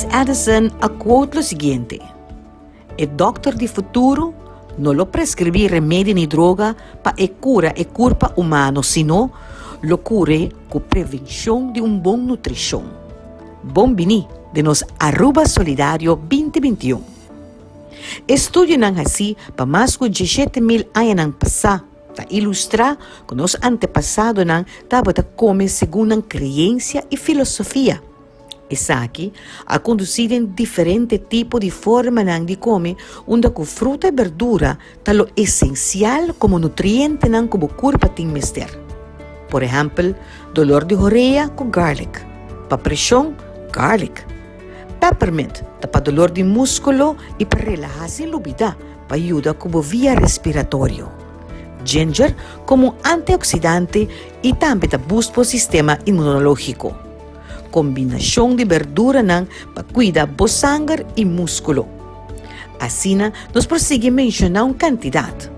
Thomas Edison a quote lo siguiente: el doctor di futuro no lo prescribí remedio ni droga para cura e culpa humano, sino lo cure con prevención de un buen nutrición. Bom vini de nos Aruba Solidario 2021. Estudio nang hasi pa mas ko 17,000 anos nang pasa, ta ilustra que nos antepasado nang tava ta come segundo a creencia e filosofia. Essa aqui a conduzir em diferente tipo de forma nang de come, onde com fruta e verdura tá lo essencial como nutriente nang como corpo tem mester. Por exemplo, dolor de orelha com garlic, pa pressão, garlic. Peppermint, para dolor de músculo e para relajarse en la vida, para ayuda como vía respiratorio. Ginger como antioxidante e também para busca o sistema imunológico. Combinação de verdura para cuidar do sangue e músculo. Assim, nós prosseguimos mencionar uma quantidade.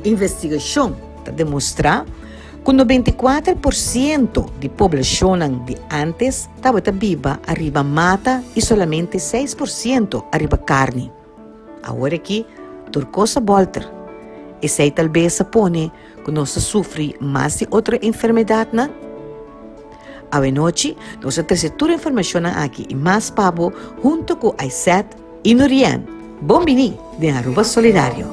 Investigação para demonstrar que 94% de população de antes estava viva arriba mata e solamente 6% arriba carne. Agora aqui, turcosa volta. Esse aí talvez se põe que nós sofre mais de outra enfermidade, não? A noite, nós trazemos toda a informação aqui e mais pabo junto com Aizet e Nurian. Bom vini de Aruba Solidário.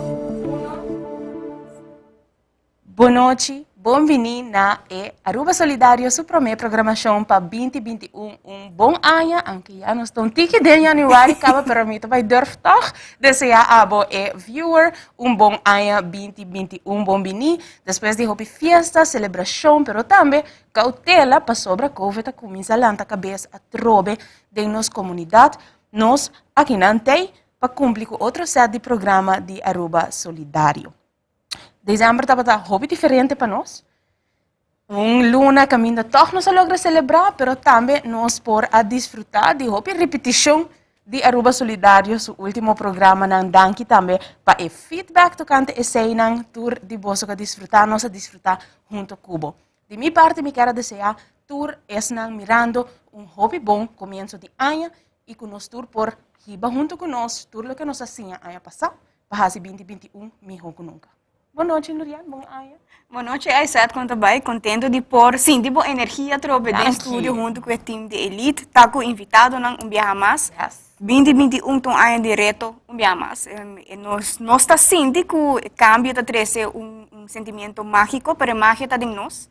Boa noite. Bem-vindo na Aruba Solidário, sua primeira programação para 2021. Bom ano, aunque já nós estamos aqui de janeiro, acaba para mim também durf toch desejar a viewer bom ano 2021, bem-vindo. Depois de hopi festa, celebração, pero também cautela para sobre a Covid, começa a lançar a cabeça a trobe de nossa comunidade. Nós aqui não tem para cumprir com outro set de programa de Aruba Solidário. Dezembro estava hobby diferente para nós. Luna que ainda toch não se logra celebrar, mas também nós por a desfrutar de hobby repetição de Aruba Solidário, o último programa nang danki também para o feedback tocante esse nang tour de bosso que desfrutar, nós a desfrutar junto Cubo. De minha parte, me quero desejar tour es nang mirando hobby bom começo de ano e com nós tour por riba junto com nós, tour lo que nós assim ano passado, para 2021 melhor que nunca. Boa noite, Nurian. Bom ano. Boa noite, Aizet. Quanto bem, contente de pôr, sim, de boa energia trobe de estúdio junto com o time de elite. Tá com invitado nang viajar mais. Yes. 2021 um ano de reto viajar mais. Nós está sentindo que o cambio está trazendo sentimento mágico, pero magia está em nós.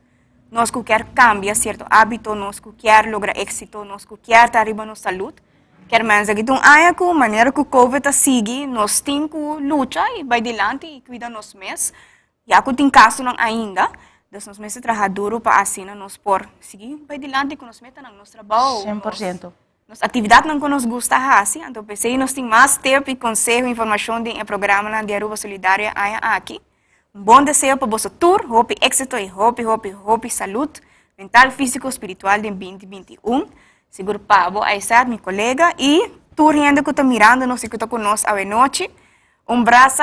Nós que quer cambiar certo hábito, nós que quer lograr êxito, nós que quer estar arriba na saúde. Quer menos que um ano com maneira que o Covid está sigue, nós temos que lutar e vai adiante e cuidar nos meses. Já que tem caso não ainda, nós meses trabalhar duro para assim nós por seguir vai adiante com nós metas no nosso trabalho. 100%. Nossa atividade não que nos gusta assim, então pensei nós temos mais tempo e conselho, informação do programa de Aruba Solidária aqui. Bom desejo para você tour, hope êxito e hope saúde mental, físico, espiritual de 2021. Seguro Pablo, Aizet, meu colega, e tu gente que está mirando, não sei que está conosco a noite, braço,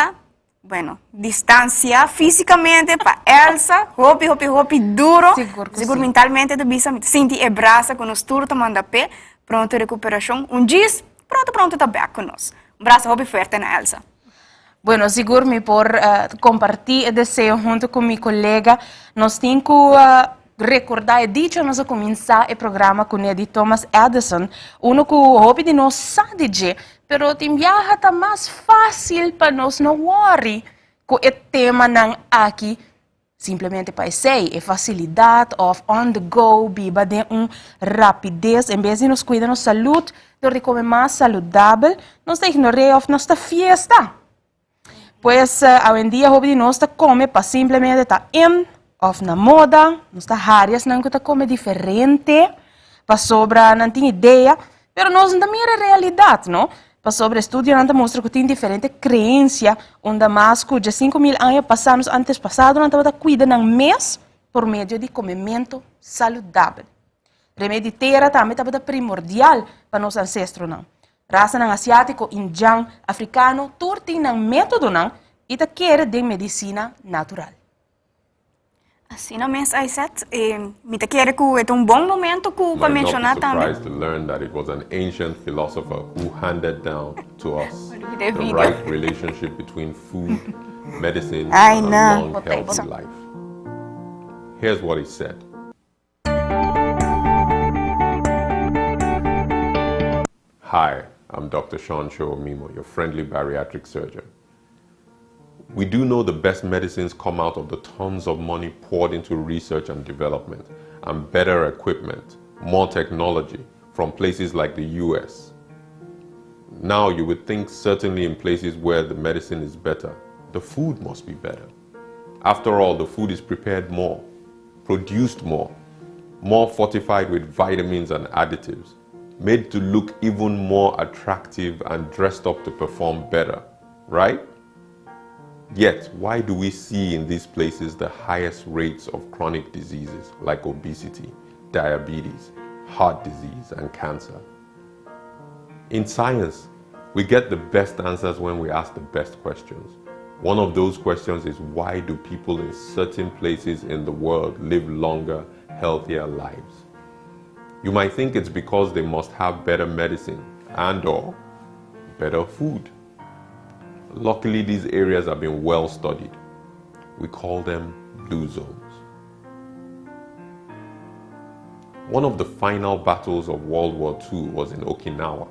bueno, distância fisicamente para Elsa, hope duro, seguro mentalmente de bisa, sentir abraça com nós tudo tomando a pé, pronto recuperação, dias, pronto tá bem conosco. Braço, hope forte na Elsa. Bueno, seguro me por compartilhar o desejo junto com meu colega, nós temos que recordar, dicho nós a começar o programa com o de Thomas Edison, que o hobby de nós sabe de, pero tem viaja tá mais fácil para nós não worry com o tema não aqui, simplesmente para ser, facilidade of on the go, biba de rapidez, em vez de nos cuidar da saúde, de comer mais saudável, nós ignoramos of nossa fiesta. Pues, hoje em dia, o hobby de nós come para simplesmente estar of na moda, nós áreas não que tá come diferente, para sobra não tem ideia, pero nós não mira a realidade, não? Para sobre estudo não mostra que tem diferente crença, onde mais que 5,000 anos passados antes passado não estava cuidando ng mês por meio de comimento saudável. Remédio terra também estava primordial para nossos ancestros, não? Raça ng asiático, indiano, africano, tudo tem ng método não, e tá quer de medicina natural. Assim não mesmo, Aisat, me te quero que é um bom momento que You para might not mencionar be também. surprised to learn that it was an ancient philosopher who handed down to us The the video. right relationship between food, medicine, I and know. long, healthy life. Here's what he said. Hi, I'm Dr. Sean Mimo, your friendly bariatric surgeon. We do know the best medicines come out of the tons of money poured into research and development and better equipment, more technology from places like the US. Now you would think certainly in places where the medicine is better, the food must be better. After all, the food is prepared more, produced more fortified with vitamins and additives, made to look even more attractive and dressed up to perform better, right? Yet, why do we see in these places the highest rates of chronic diseases like obesity, diabetes, heart disease, and cancer? In science, we get the best answers when we ask the best questions. One of those questions is, why do people in certain places in the world live longer, healthier lives? You might think it's because they must have better medicine and/or better food. Luckily, these areas have been well studied. We call them blue zones. One of the final battles of World War II was in Okinawa,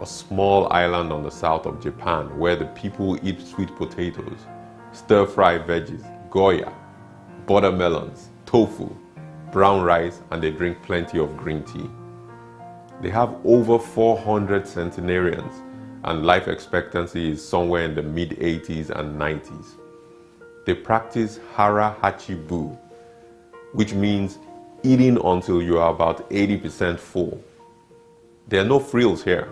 a small island on the south of Japan where the people eat sweet potatoes, stir-fried veggies, goya, buttermelons, tofu, brown rice, and they drink plenty of green tea. They have over 400 centenarians, and life expectancy is somewhere in the mid-80s and 90s. They practice hara hachibu, which means eating until you are about 80% full. There are no frills here.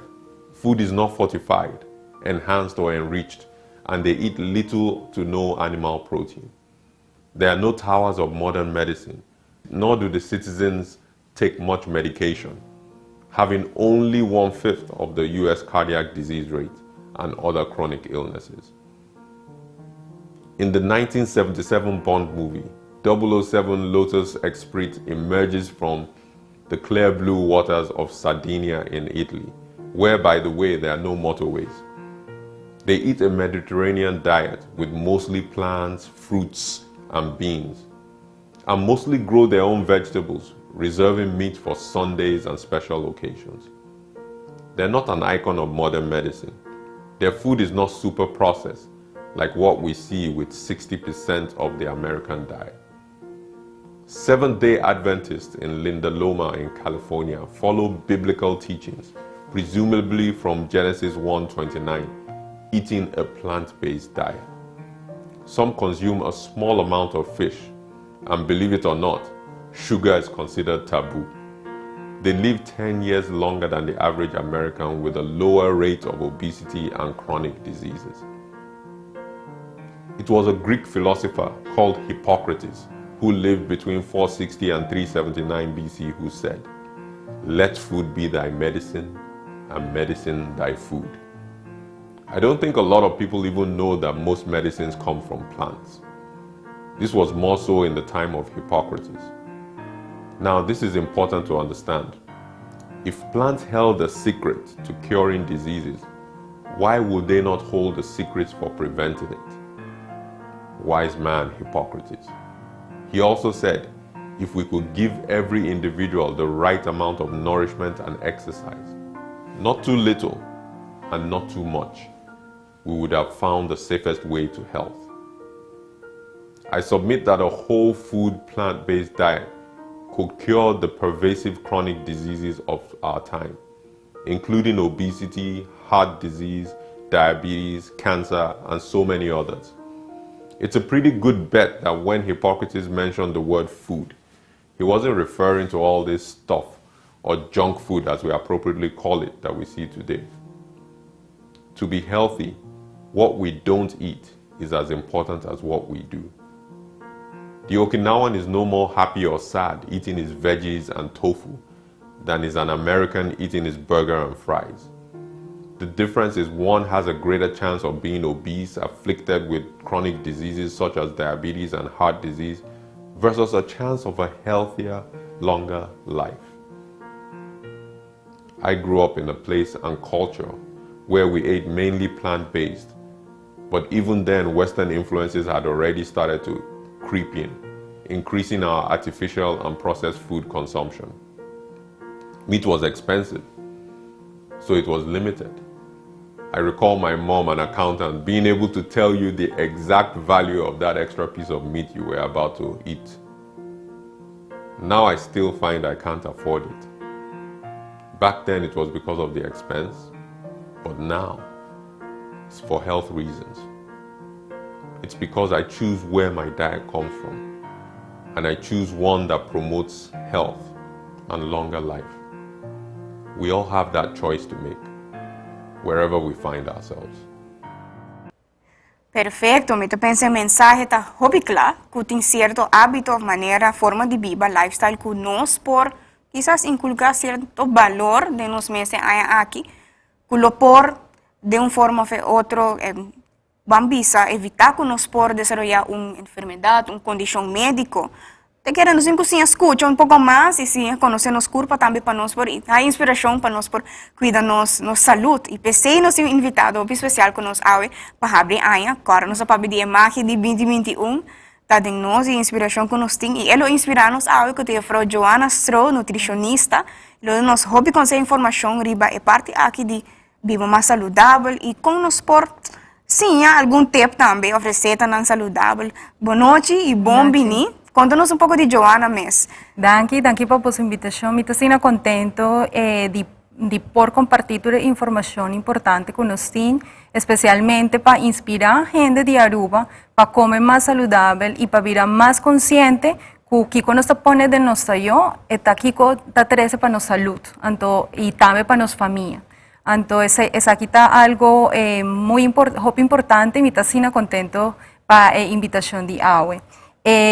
Food is not fortified, enhanced, or enriched, and they eat little to no animal protein. There are no towers of modern medicine, nor do the citizens take much medication, having only 1/5 of the US cardiac disease rate and other chronic illnesses. In the 1977 Bond movie, 007 Lotus Esprit emerges from the clear blue waters of Sardinia in Italy, where, by the way, there are no motorways. They eat a Mediterranean diet with mostly plants, fruits, and beans, and mostly grow their own vegetables, reserving meat for Sundays and special occasions. They're not an icon of modern medicine. Their food is not super processed, like what we see with 60% of the American diet. Seventh-day Adventists in Linda Loma in California follow biblical teachings, presumably from Genesis 1:29, eating a plant-based diet. Some consume a small amount of fish, and believe it or not, sugar is considered taboo. They live 10 years longer than the average American with a lower rate of obesity and chronic diseases. It was a Greek philosopher called Hippocrates who lived between 460 and 379 BC who said, "Let food be thy medicine and medicine thy food." I don't think a lot of people even know that most medicines come from plants. This was more so in the time of Hippocrates. Now, this is important to understand. If plants held the secret to curing diseases, why would they not hold the secrets for preventing it? Wise man Hippocrates. He also said, if we could give every individual the right amount of nourishment and exercise, not too little and not too much, we would have found the safest way to health. I submit that a whole food plant-based diet could cure the pervasive chronic diseases of our time, including obesity, heart disease, diabetes, cancer, and so many others. It's a pretty good bet that when Hippocrates mentioned the word food, he wasn't referring to all this stuff or junk food, as we appropriately call it, that we see today. To be healthy, what we don't eat is as important as what we do. The Okinawan is no more happy or sad eating his veggies and tofu than is an American eating his burger and fries. The difference is one has a greater chance of being obese, afflicted with chronic diseases such as diabetes and heart disease, versus a chance of a healthier, longer life. I grew up in a place and culture where we ate mainly plant-based, but even then Western influences had already started to creep in, increasing our artificial and processed food consumption. Meat was expensive, so it was limited. I recall my mom, an accountant, being able to tell you the exact value of that extra piece of meat you were about to eat. Now I still find I can't afford it. Back then it was because of the expense, but now it's for health reasons. It's because I choose where my diet comes from, and I choose one that promotes health and longer life. We all have that choice to make, wherever we find ourselves. Perfecto, me pensa en mensaje ta hobby claro, que tem cierto hábito, manera, forma de vida, lifestyle que nos por quizás inculcar cierto valor de nos meses aquí, que lo por de una forma o otra visa evitar que nos por desarrollar una enfermedad, una condición médica. Te queremos inclusive escuchar un poco más y si conocer nos culpa también para nos por hay inspiración para nos por cuidar nos salud y pensei nos invitado especial que nos hawe para abrir año, agora nos para pedir imagen de 2021 tá de nós e inspiração que nos tem e ela inspira-nos a que tem a Frau Joanna Stroh, nutricionista, ela nos hobby com essa informação riba é parte aqui de viver mais saudável e com nos por sim, algum tempo também oferecer tan saudável. Boa noite e bom bini. Conta-nos pouco de Joanna mesmo. Danke por sua invitação. Me estou contento de por compartir toda a informação importante que nós temos, especialmente para inspirar a gente de Aruba para comer mais saudável e para virar mais consciente que o que nós põe de nosso eu está aqui está trazer para nossa saúde e também para nossa família. Então, essa aqui está algo muito importante e me está contento para a invitação de Aue.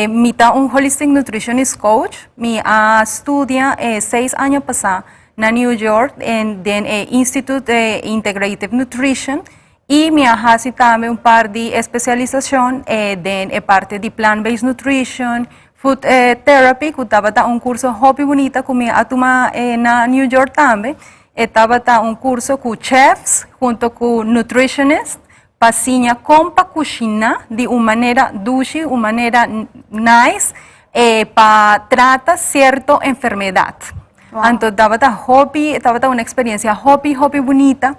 Me está holistic nutritionist coach. Me estudia 6 anos passados na New York en Institute Integrative Nutrition y me hace también par de especialización en parte de plant-based nutrition, food therapy, que estaba un curso hobby bonita que me atuma na New York también. Estaba un curso con chefs junto con nutritionists para enseñar cómo cocinar de una manera dulce, una manera nice, para tratar cierta enfermedad. Wow. Entonces, estaba una experiencia hobby bonita.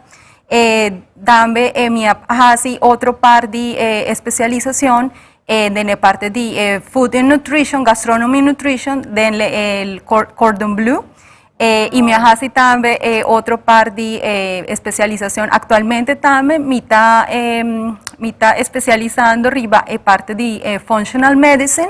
También me hace otro par de especialización en la parte de food and nutrition, gastronomy and nutrition, el Cordon Bleu. Y me hace también otro par de especialización. Actualmente también me está especializando arriba en parte de functional medicine.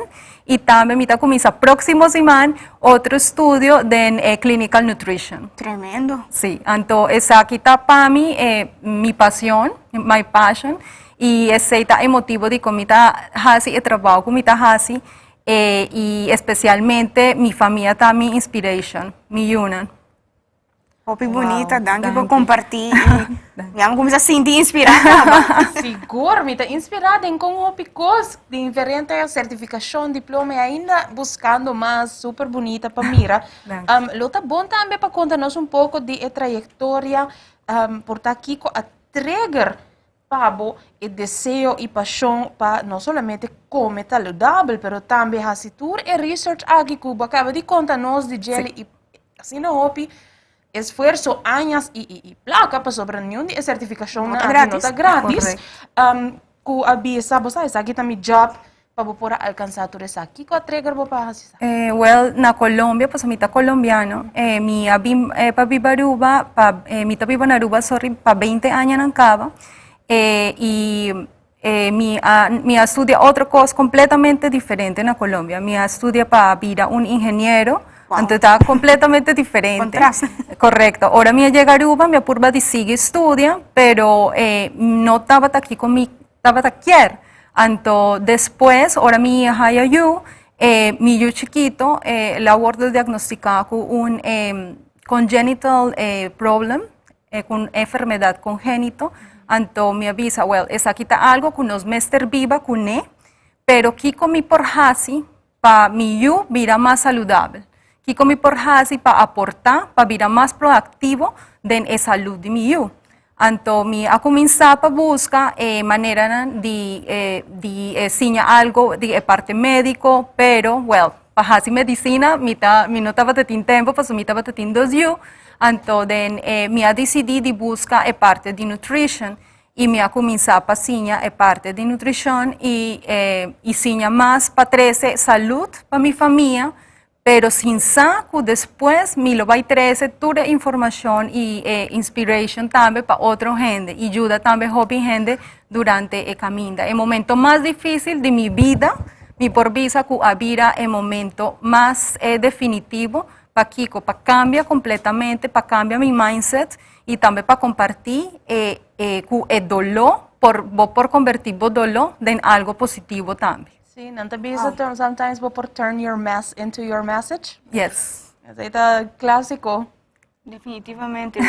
Y también me está comienza próximo semana otro estudio de clinical nutrition. Tremendo. Sí, entonces aquí está para mí mi pasión, my passion, y ese está el motivo de cómo está haciendo el trabajo, cómo está haciendo, y especialmente mi familia está mi inspiration, mi union. Hobby bonita, danke por compartir. Vamos começar a sentir inspirada. Seguro, me está inspirada em com hobbies de diferente certificação, diploma e ainda buscando mais super bonita para mira. Lo tá bom também para contar-nos pouco de a trajetória por estar aqui com a trigger para o desejo e paixão para não somente comer saudável, mas também fazer tour e research aqui que acaba de contar-nos de jelly e assim no hobby. Esfuerzo, años y placa para sobreviver de certificación nota gratis. Que avisa, ¿sabes? Aquí está mi job para poder alcanzar todo eso. ¿Qué trigger para hacer? Well, na Colombia, pues mi está colombiano. Mi para vivir Aruba, mi está vivir en Aruba, sorry, para 20 años en Cava. Y mi estudia otra cosa completamente diferente en Colombia. Mi estudia para vida un ingeniero. Wow. Entonces estaba completamente diferente. Contraste. Correcto. Ahora me llega a Aruba, me apurba de sigue estudia, pero no estaba aquí con mi, estaba aquí. Entonces después, ahora mi hija mi yo chiquito, la abordo diagnosticado con un congenital problem, con enfermedad congénito. Entonces me avisa, well, es aquí está algo que nos mester viva con pero aquí con mi por hasi, para mi yu vida más saludable. Kiko mi por hasi para aportar, para vida más proactivo de salud de mi yu. Anto mi a começar para buscar manera de enseñar algo de parte médico, pero para hacer medicina mi no estaba tendo tempo, pues mi estaba tendo 2 yu. Anto mi a decidir de buscar parte de nutrition e me a começar para ensinar parte de nutrição e ensinar mais para trazer saúde para minha família, pero sin saco depois me lo vai trazer toda a informação e inspiração também para outra gente e ajuda também a gente durante o caminho. É o momento mais difícil de minha vida, me por visa que a vida é o momento mais definitivo para cambiar completamente, para cambiar meu mindset e também para compartir o dolor, por convertir o dolor em algo positivo também. Sí, nanta bisa sometimes po por turn your mess into your message. Yes. Ito clásico. Definitivamente.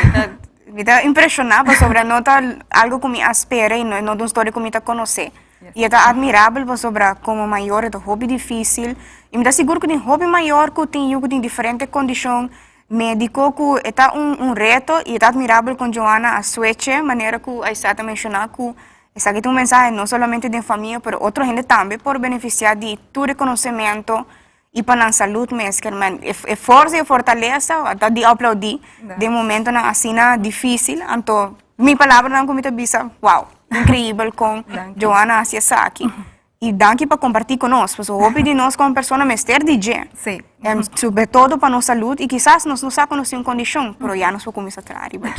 Me está impressionada sobre nota algo que me espera e não uma história que me está conhecer. E está admirável sobre como maior é um hobby difícil. E me está seguro que tem hobby maior que tem diferentes condições médico que está reto e está admirável com Joana a Suecia, maneira que a está mencionando que essa aqui tem mensaje não somente de família, mas outra gente também por beneficiar de tu reconhecimento e para a saúde mesmo, que força e fortaleza, até de aplaudir, de momento na assina difícil, então, minha palavra não como bisa, wow, incrível com Joana Asiasaki. E danke para compartilhar conosco, porque o hobby de nós como pessoa é ter DJ. Sim. Sobretudo para nossa saúde, e quizás nós não sabemos em condição, mas já nós vamos começar a trabalhar.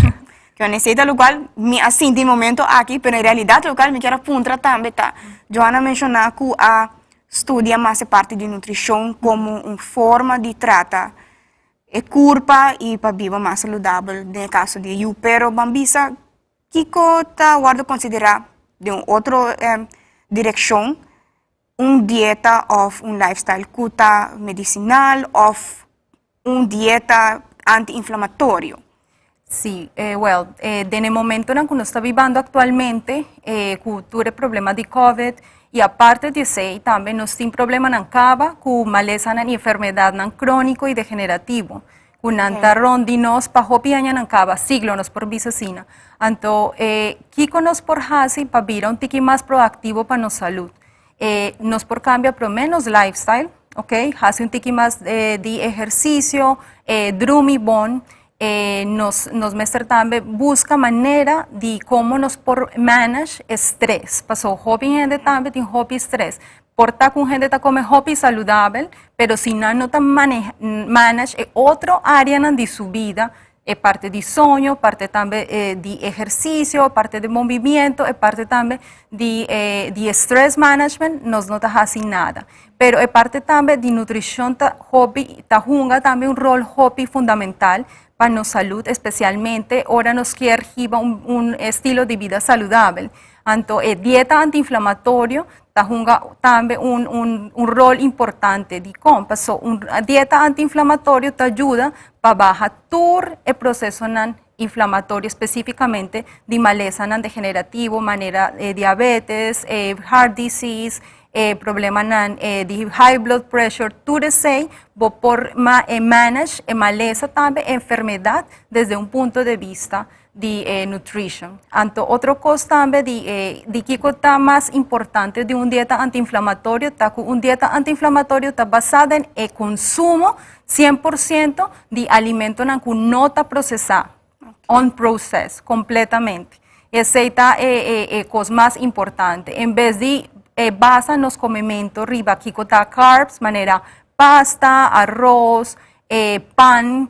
Que eu necessito local, assim, de momento aqui, mas na realidade local me quero apontar também, tá? Joana mencionou que a estudia mais parte de nutrição como uma forma de tratar a curva e para viver mais saudável, no caso de eu, pero bambisa, que está guardo considerar de uma outra direção, dieta ou lifestyle que está medicinal ou dieta anti-inflamatório. Sí, en el momento en que uno está viviendo actualmente, tuve problemas de COVID y aparte de eso, también nos tiene problemas en cava, con maleza y enfermedad crónico y degenerativo. Con antarrón de nos, pa hopi añan en cava, siglo nos por visacina. Entonces, Kiko nos por hasi, pa vira un tiki más proactivo para nuestra salud. Nos por cambia por menos lifestyle, ok? Hace un tiki más de ejercicio, drumi bon. Nos mestre también busca manera de cómo nos por manage estrés. Pasó hobby gente también tiene hobby estrés. Porta con gente que come hobby saludable, pero si no te manage otra área de su vida, parte de sueño, parte también de ejercicio, parte de movimiento, parte también de stress management, nos no te hace nada. Pero parte también de nutrición, hobby, juega también un rol hobby fundamental para nuestra salud, especialmente ahora nos quiere un estilo de vida saludable. Entonces, dieta antiinflamatoria juega también un rol importante de cómo. Una dieta antiinflamatoria te ayuda para bajar todo el proceso inflamatorio, específicamente de maleza degenerativo, manera diabetes, heart disease, problema de high blood pressure, tú desei, por manage maleza también enfermedad desde un punto de vista de nutrition. Entonces, otra cosa también de que está más importante de una dieta antiinflamatoria, una dieta antiinflamatoria está basada en el consumo 100% de alimentos que no está procesado, on process, completamente. Esa es la cosa más importante. En vez de basa nos comimientos riba, aquí está carbs, manera pasta, arroz, pan,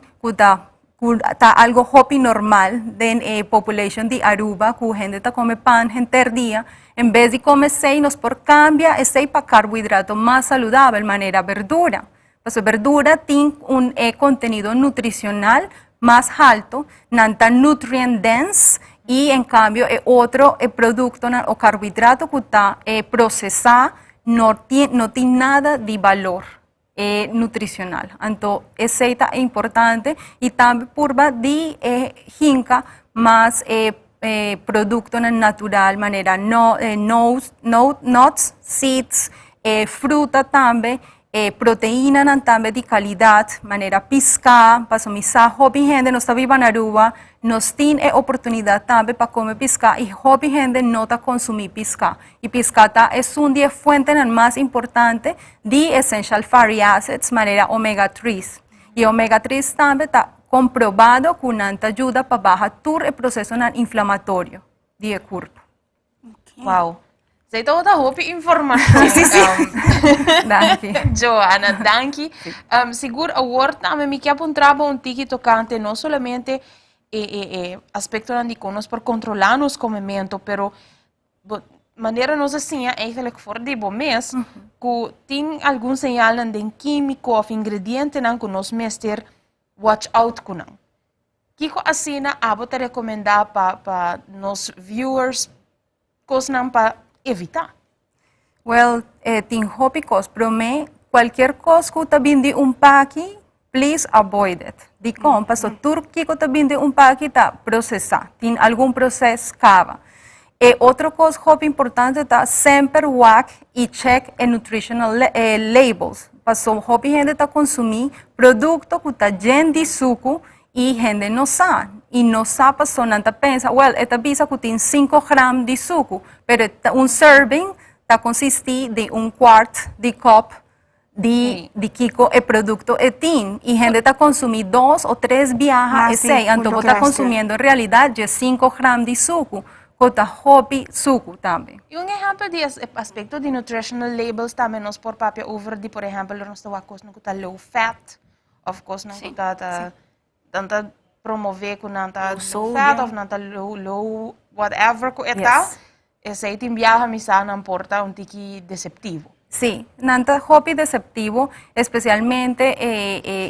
está algo hopi normal de population de Aruba, que gente está come pan gente día, en vez de comer 6 nos por cambia ese para carbohidrato más saludable, manera verdura. Pues verdura tiene un contenido nutricional más alto, nanta nutrient dense, y en cambio otro producto o carbohidrato que está procesado no tiene nada de valor nutricional. Entonces, eso es importante y también purba de jinca más producto natural, manera nuts, seeds, fruta también proteína nan tambe de calidad, manera pisca, paso misa hobby gente no está viva en Aruba, nos tiene oportunidad también para comer pisca y hobby gente no está consumir pisca. Y piscata es un día fuente más importante de essential fatty acids, manera omega 3. Y omega 3 también está comprobado que una ayuda para bajar todo el proceso inflamatorio del cuerpo. Wow. Zij toch dat hoop informatie. Danke. Joana, danke. Seguro a word na me que apuntraba un tiki tocante no solamente aspecto de conos por controlar nos comimento, pero maneira nos assim eigenlijk voor die bomes que tem algum sinal de químico of ingrediente nan que nos mester watch out kunan. Kiko assim na abo te recomendar para nos viewers cosnan para evitar. Well, tin hobby cos, pero cualquier cosa que te vende un paqui, please avoid it. Di compa, so turki que te vende un paqui ta processar, tin algum processo cava. Outro cosa hobby importante ta sempre walk e check nutritional labels. Paso hobby gente ta consumir produto que ta lleno de suco e gente não sabe. E não sabe, pessoa não pensa, well, esta bisa que tem 5 gramas de suco, pero um serving está consistir de quarto de copo de kiko e produto tem. E gente está consumindo 2 ou 3 viajas e 6, então está consumindo em realidade 5 gramas de suco, que está hobby suco também. E exemplo de aspecto de nutritional labels também nos por papel over de, por exemplo, nós estamos coisas que está low fat, of course, que está tanta promover com nanta fat of nanta low whatever que está, esse aí tem viaja misa não importa tiki deceptivo. Sí, nanta hobby deceptivo, especialmente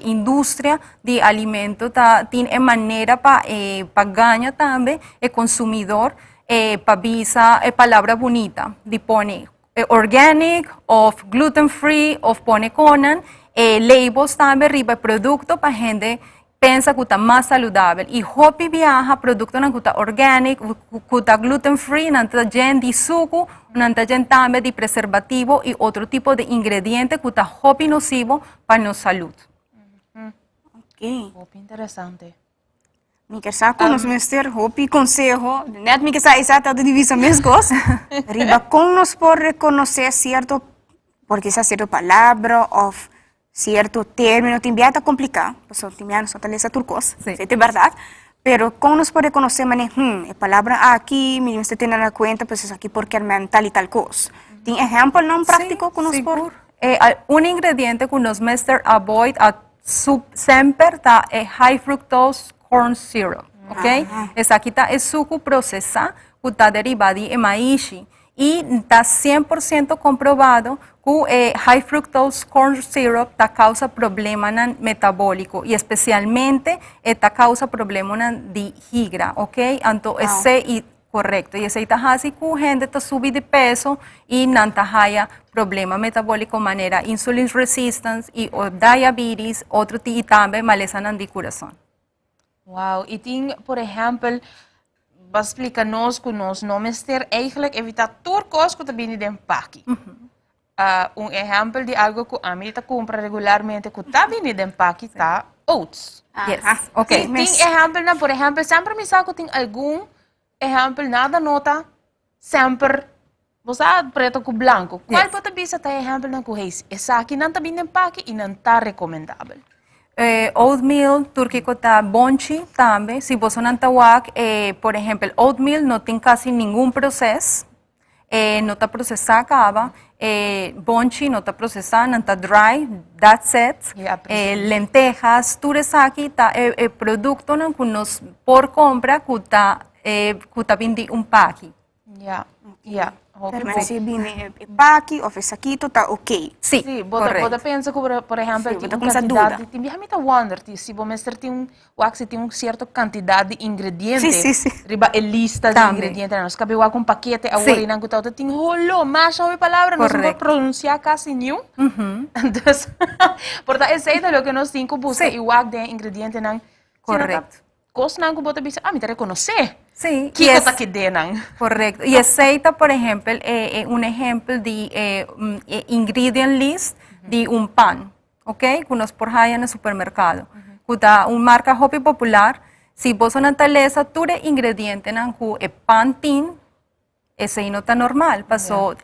indústria de alimento tiene manera para ganhar também o consumidor para visa palavra bonita, de pone organic, of gluten free, of pone conan, labels também riba produto para gente pensa que está mais saudável. E hobby viaja produto que está organic, que está gluten free, não está lleno de suco, não está lleno também de preservativo e outro tipo de ingrediente que está hobby nocivo para nossa saúde. Ok. Hobby interessante. Mi que sa con nos mister hobby consejo, net mi que sa exata de divisa mes cos. Riba con nos por reconocer cierto, porque esa cierta palabra o cierto término, te envía complicado, pues te só taleza turcos, sí, es verdad, pero con nos por reconocer, la palabra aquí, mi usted tiene en cuenta, pues es aquí porque es tal y tal cosa. ¿Tiene ejemplo no práctico con nos por? Un ingrediente que nos mister avoid sempre está high fructose corn syrup, ¿ok? Esa aquí está el suco procesado que está derivado de maíz y está 100% comprobado que high fructose corn syrup causa problemas metabólicos y especialmente esta causa problemas de higra, ¿ok? Entonces, ese es correcto. Y ese es así que gente está sube de peso y no haya problemas metabólicos, manera insulin resistance y diabetes, otro tipo también maleza de corazón. Wow, e tem, por exemplo, vas explicar-nos que nós não mister eigenlijk evitar tudo coisa que também de empaque. Exemplo de algo que a mim compra regularmente que também de empaque tá oats. Yes, ok. Tem exemplo, por exemplo, sempre me saco tem algum exemplo nada nota sempre você preto com branco. Qual pode ser tá exemplo na correia? Essa aqui não tá bem de empaque e não tá recomendável. Oatmeal, turquico está bonchi también. Si vos son antawak, por ejemplo, oatmeal no tiene casi ningún proceso, no está procesada acaba, bonchi no está procesada, no está dry, that's it. Lentejas, turesaki está producto no que nos por compra que está vindi un paqui. Ya. Mas se viene paqui ou saquito está ok. Sí, correcto. Você pensa que, por exemplo, tem uma quantidade, tem me wonder, se você tem um certo quantidade de ingredientes, riba a lista de ingredientes, nós cabe um paquete agora e não que tem rolo, mas a palavra não se pronunciar quase nenhum. Então, portanto, esse é o que nós temos que buscar e o de ingredientes não. Correcto. Coisa não que você pensa, me reconhecer. Sí, ¿Qué cosa que denan? Correcto. Y aceita, por ejemplo, un ejemplo de ingredient list de un pan, ¿ok? Que nos porjaya en el supermercado. Kuta un marca hopi popular, si vos una taleza, ture ingrediente en el pan tin, ese no está normal. Pasó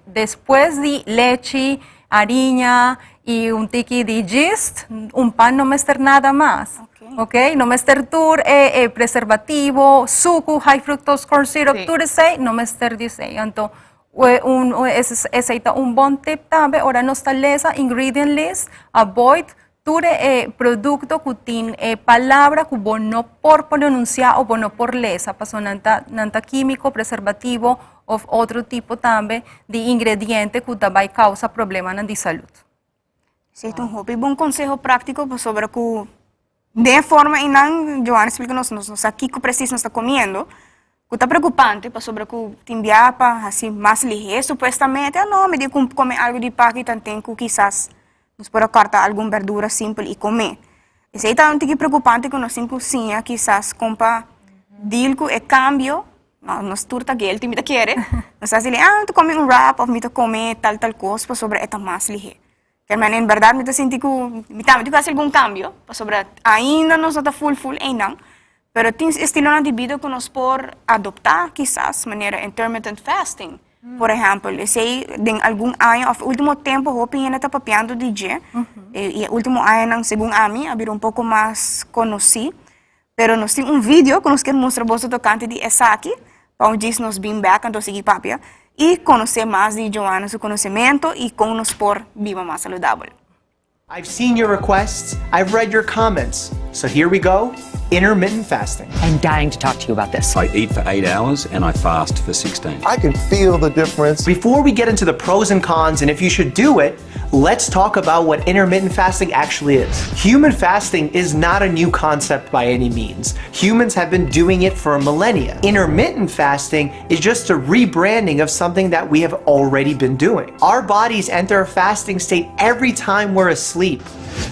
después de leche, harina y un tiki de gist, un pan no me estar nada más. Okay. No me estar tur preservativo, suco, high fructose corn syrup, Sí. tur sei, no me estar dice. Entonces, ese un bon tip también, ahora nos taleza ingredient list, avoid ture producto que tiene palabra que no por pronunciar o no por lesa, pasó nanta químico, preservativo o otro tipo también de ingrediente que también causa problemas de salud. Sí, un buen consejo práctico pues, sobre que de forma en que Joana explica nos aquí que preciso está comiendo, que está preocupante pues, sobre que timbiapa así más ligero supuestamente, no, me digo que come algo de paque tan tengo quizás nos pueda cortar alguna verdura simple y comer. Ese está un poquito preocupante que nos en cozinha quizás compra dilco e cambio, no es turta que él te quiere, nos hace tú comes un wrap o me come tal cosa pues, sobre esta más ligero. Que en verdad me senti que me hace algún cambio, pues sobre ainda no está full ainda, pero tem estilo de vida que nos por adoptar quizás manera intermittent fasting. Por ejemplo, sei en algún año, o último tiempo, eu ainda está papeando DJ, y el último año, según a mí, había un poco más conocido, pero nos tem vídeo que nos quer mostrar vos tocante de Esaki, para un diz nos bring back, então seguir papia, y conocer más de Joana, su conocimiento y cómo nos por viva más saludable. I've seen your requests, I've read your comments, so here we go, intermittent fasting. I'm dying to talk to you about this. I eat for 8 hours and I fast for 16. I can feel the difference. Before we get into the pros and cons and if you should do it, let's talk about what intermittent fasting actually is. Human fasting is not a new concept by any means. Humans have been doing it for millennia. Intermittent fasting is just a rebranding of something that we have already been doing. Our bodies enter a fasting state every time we're asleep.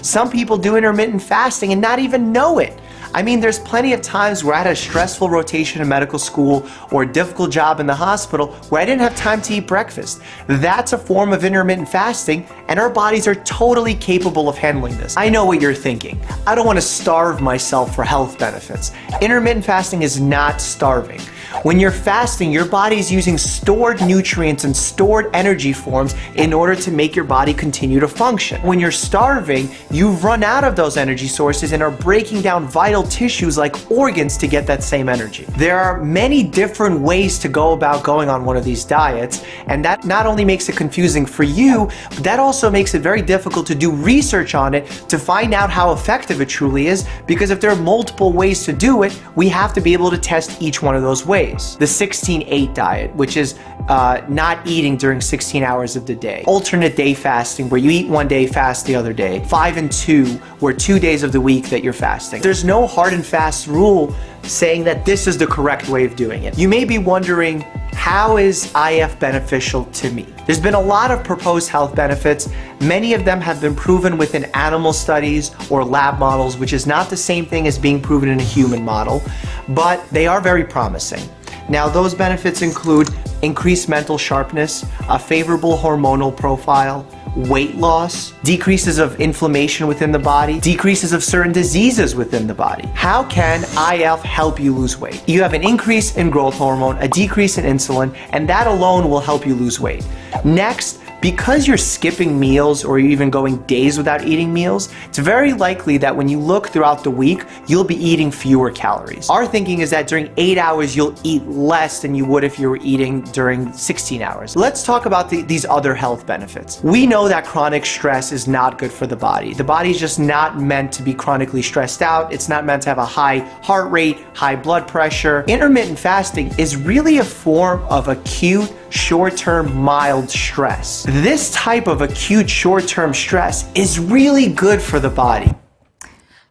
Some people do intermittent fasting and not even know it. I mean, there's plenty of times where I had a stressful rotation in medical school or a difficult job in the hospital where I didn't have time to eat breakfast. That's a form of intermittent fasting, and our bodies are totally capable of handling this. I know what you're thinking. I don't want to starve myself for health benefits. Intermittent fasting is not starving. When you're fasting, your body is using stored nutrients and stored energy forms in order to make your body continue to function. When you're starving, you've run out of those energy sources and are breaking down vital tissues like organs to get that same energy. There are many different ways to go about going on one of these diets, and that not only makes it confusing for you, but that also makes it very difficult to do research on it to find out how effective it truly is, because if there are multiple ways to do it, we have to be able to test each one of those ways. The 16-8 diet, which is not eating during 16 hours of the day. Alternate day fasting, where you eat one day, fast the other day. 5 and 2, where 2 days of the week that you're fasting. There's no hard and fast rule saying that this is the correct way of doing it. You may be wondering, how is IF beneficial to me? There's been a lot of proposed health benefits. Many of them have been proven within animal studies or lab models, which is not the same thing as being proven in a human model, but they are very promising. Now, those benefits include increased mental sharpness, a favorable hormonal profile, weight loss, decreases of inflammation within the body, decreases of certain diseases within the body. How can IF help you lose weight? You have an increase in growth hormone, a decrease in insulin, and that alone will help you lose weight. Next, because you're skipping meals or you're even going days without eating meals, it's very likely that when you look throughout the week, you'll be eating fewer calories. Our thinking is that during 8 hours, you'll eat less than you would if you were eating during 16 hours. Let's talk about these other health benefits. We know that chronic stress is not good for the body. The body's just not meant to be chronically stressed out. It's not meant to have a high heart rate, high blood pressure. Intermittent fasting is really a form of acute, short-term, mild stress. This type of acute short-term stress is really good for the body.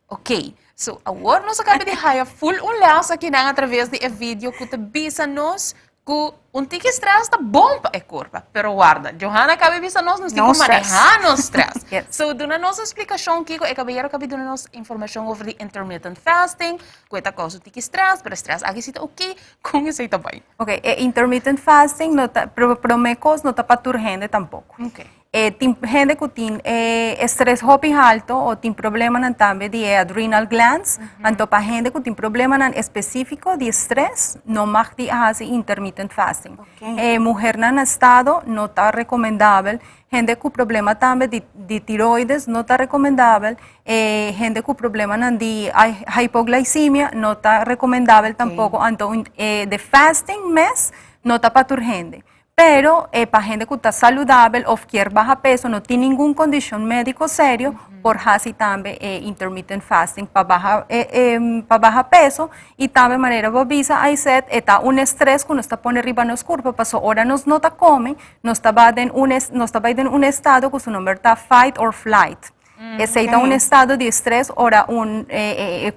Ok, so agora nós acabamos de haya full un laço aqui na através de vídeo que te bisa nos que un tique stress está bom para curva, pero guarda, Johanna acaba de nós nos No digo stress. manejar no stress. Yes. So, duna nossa explicação, Kiko, e caballero acaba de nos informação sobre intermittent fasting, que causa tique stress, pero stress aqui está ok, com isso aí também. Ok, intermittent fasting no ta, promecos no está para turgente tampoco. Ok. Tem gente que tem estresse hopi alto ou tem problema na também de adrenal glands, então para gente que tem problema na específico de estresse, não mag de fazer intermittent fasting. Mulher na estado não está recomendável, gente com problema também de tiroides não está recomendável, gente com problema na de hipoglicemia não está recomendável tampoco, então de fasting mes não está para urgente. Pero para gente que está saludable o quiere bajar peso, no tiene ninguna condición médico serio, por hacer también intermittent fasting para bajar peso y también manera bobisa hay set está un estrés que nos está pone arriba nos cuerpo, pasó ahora nos nota come, nos está en un estado que su nombre está fight or flight. Ese está un estado de estrés, ahora un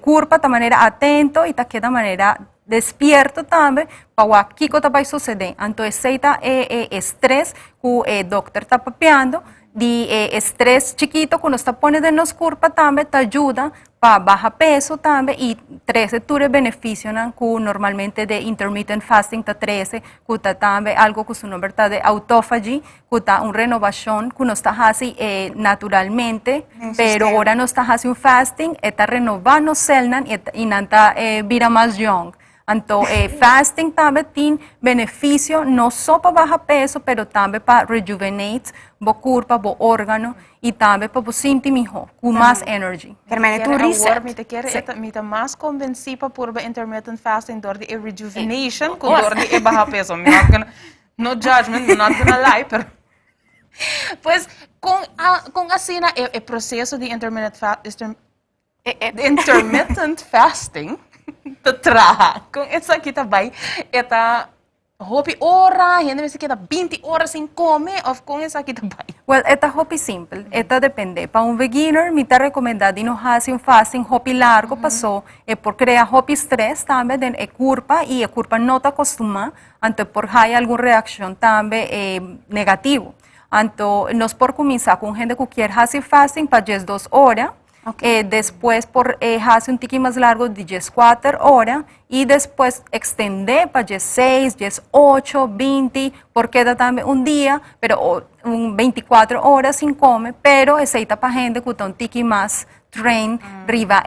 cuerpo de manera atento y está de manera despierto também para o que vai suceder. Então, esse é estresse que o doctor está papeando, de estresse chiquito que nos está pondo nos corpo também, te ajuda para baixar peso também e 13 benefícios que normalmente de intermittent fasting está 13, que está também algo que su nombre está de autophagy, que está uma renovação que nos está fazendo naturalmente, pero ahora nos está fazendo fasting, está renovando células e não está vira mais young. Então, fasting também tem benefício não só para baixar peso, mas também para rejuvenate o corpo, o órgano e também para sentir melhor, com mais energy. Hermene, tu reset. Me tá mais convencida por intermittent fasting door de rejuvenation, com door de baixar peso. No judgment, not gonna lie, pero pues com assim o processo de intermittent fasting te traga. Com isso aqui também, eta hopi hora, gente me queda 20 horas sem comer, ou com isso aqui também. Well, esta hopi simple, esta depende. Para um beginner, me está recomendado não fazer um fasting hopi largo, passou, por criar hopi stress também, den curpa e a curpa não está acostumada, então por ter alguma reação também negativa. Então, nós por começar com gente que quer fazer fasting para 2 horas, después por hacer un tiki más largo de 4 horas y después extender para 6, 8, 20, porque da también un día, pero 24 horas sin comer, pero esa está para gente que está un tiki más train riba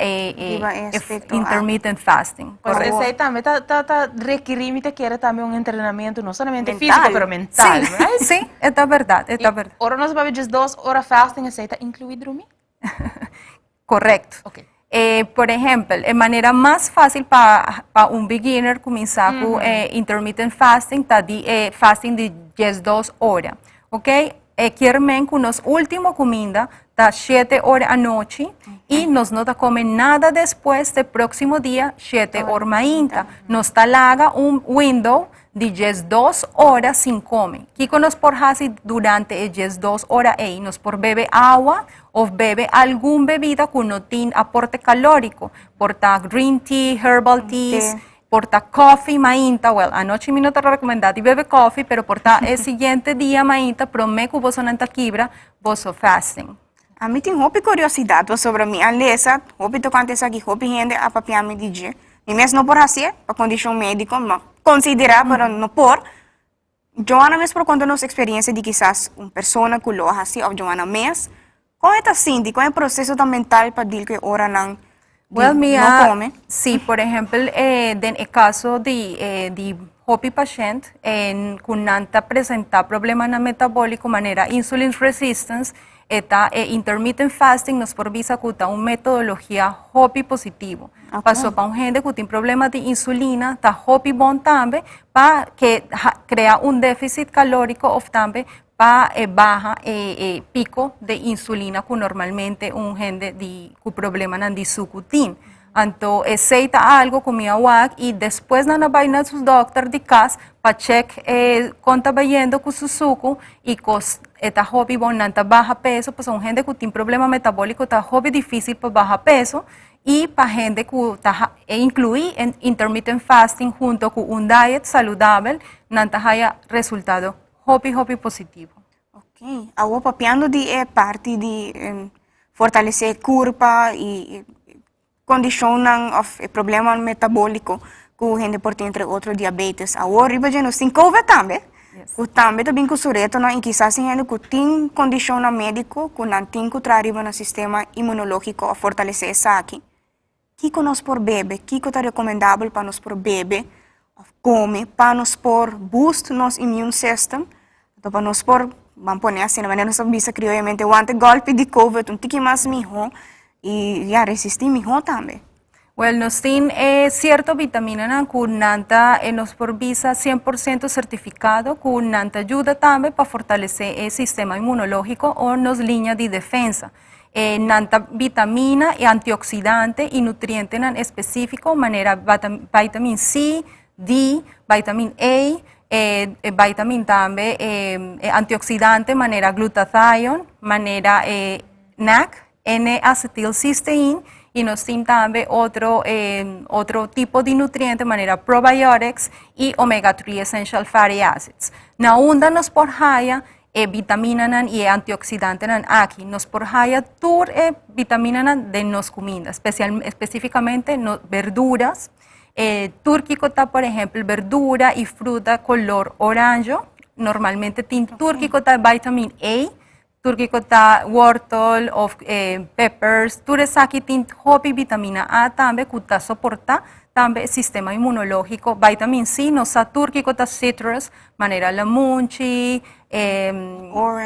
intermittent fasting. Pues ese también requiere que quiere también un entrenamiento, no solamente físico, pero mental, sí, right? Sí, es verdad, es verdad. Ahora nos va a ver 2 horas fasting, ese está incluido dormir. Correcto. Okay. Por ejemplo, la manera más fácil para un beginner comenzar con intermittent fasting está de fasting de 2 horas. ¿Ok? Quieren que nos última comida está 7 horas a noche y nos no comen nada después del próximo día 7 horas mainta. Nos larga un window de 2 horas sin comer. ¿Qué nos por hacer durante 2 horas ahí? Nos por beber agua o bebe alguna bebida que no tiene aporte calórico, porta green tea, herbal teas, porta coffee, mainta, well, anoche me no te recomendado y bebe coffee, pero porta el siguiente día mainta, promete que vos no te quibra, vos fasting. A mim tem uma curiosidade sobre a minha lesa, hopi tocante essa aqui, hopi gente a papiar me dizer. E mesmo não por fazer, para condição médica, mas considerar, para não por. Joana mesmo por conta da nossa experiência de quizás uma pessoa que lo assim, ou Joana mesmo, qual é assim, qual é o processo mental para dizer que ora não Well, no come? Sí, por ejemplo, en el caso de hopi paciente, con nanta presenta problemas metabólicos, manera insulin resistance, esta intermittent fasting nos provisa que una metodología hopi positivo. Okay. Pasó para un gente que tiene problemas de insulina, está hopi bon también, para que crea un déficit calórico o también para baja pico de insulina que normalmente un gente con problemas de sucutín. Entonces, aceita algo con mi agua y después na vaina sus doctor de casa para check cuánto va yendo con su suco y esta hobby bon nanta baja peso, pues un gente que tiene problema metabólico está hobby difícil para bajar peso y para gente que incluir en intermittent fasting junto con un diet saludable, nanta haya resultado hopi positivo. Ok, agora papiando de parte de fortalecer curva e condição of problema metabólico que gente por entre outro diabetes. Agora riba já nós tem COVID também. Que também também que sureto não e quizás ainda que tem condição médico que não tem que trazer no sistema imunológico a fortalecer essa aqui. Que nós por bebê, que é recomendável para nós por bebê, come para nós por boost nosso immune system, então para nós por vamos pôr assim, na maneira nós bisa criolmente o ante golpe de COVID um tique mais melhor e já resistir melhor também. Well, nos tiene cierto vitamina nan kun nanta nos por visa 100% certificado kun nanta ayuda también para fortalecer el sistema inmunológico o nos línea de defensa. Nanta vitamina y antioxidante y nutriente nan específico manera vitamin C, D, vitamin A, vitamin también antioxidante manera glutathione, manera NAC, N-acetilcisteína y nos tiene también otro tipo de nutriente, manera probiotics y omega-3 essential fatty acids. Na onda nos por haya vitamina nan y antioxidante nan aquí, nos por haya tur vitamina nan de nos comida, específicamente no, verduras, turquico está por ejemplo verdura y fruta color orange, normalmente tiene turquico está vitamin A, turquico está wortel of peppers, turesaki tin hopi vitamina A también que soporta también sistema inmunológico, vitamin C no sa turquico está citrus, manera lamunchi,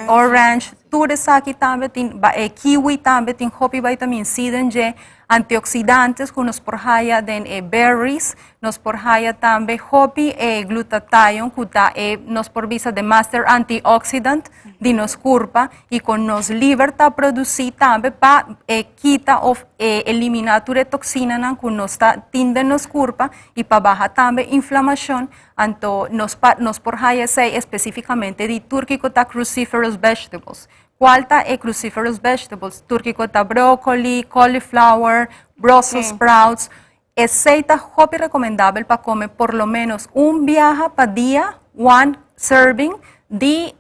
orange, turesaki también tin kiwi también tin hopi vitamin C denje, antioxidantes que nos porhaya den berries, nos porhaya también hopi glutathione que nos porvisa de master antioxidant de nos curpa y con nos liberta producir también para quita o eliminar ture toxina nan que nos tinde nos curpa y para baja también inflamación anto nos porhaya sei específicamente de turquico ta cruciferous vegetables. ¿Cuál está cruciferous vegetables? Turquico está brócoli, cauliflower, Brussels sprouts. Aceita hopi recomendable para comer por lo menos un viaje para día, one serving de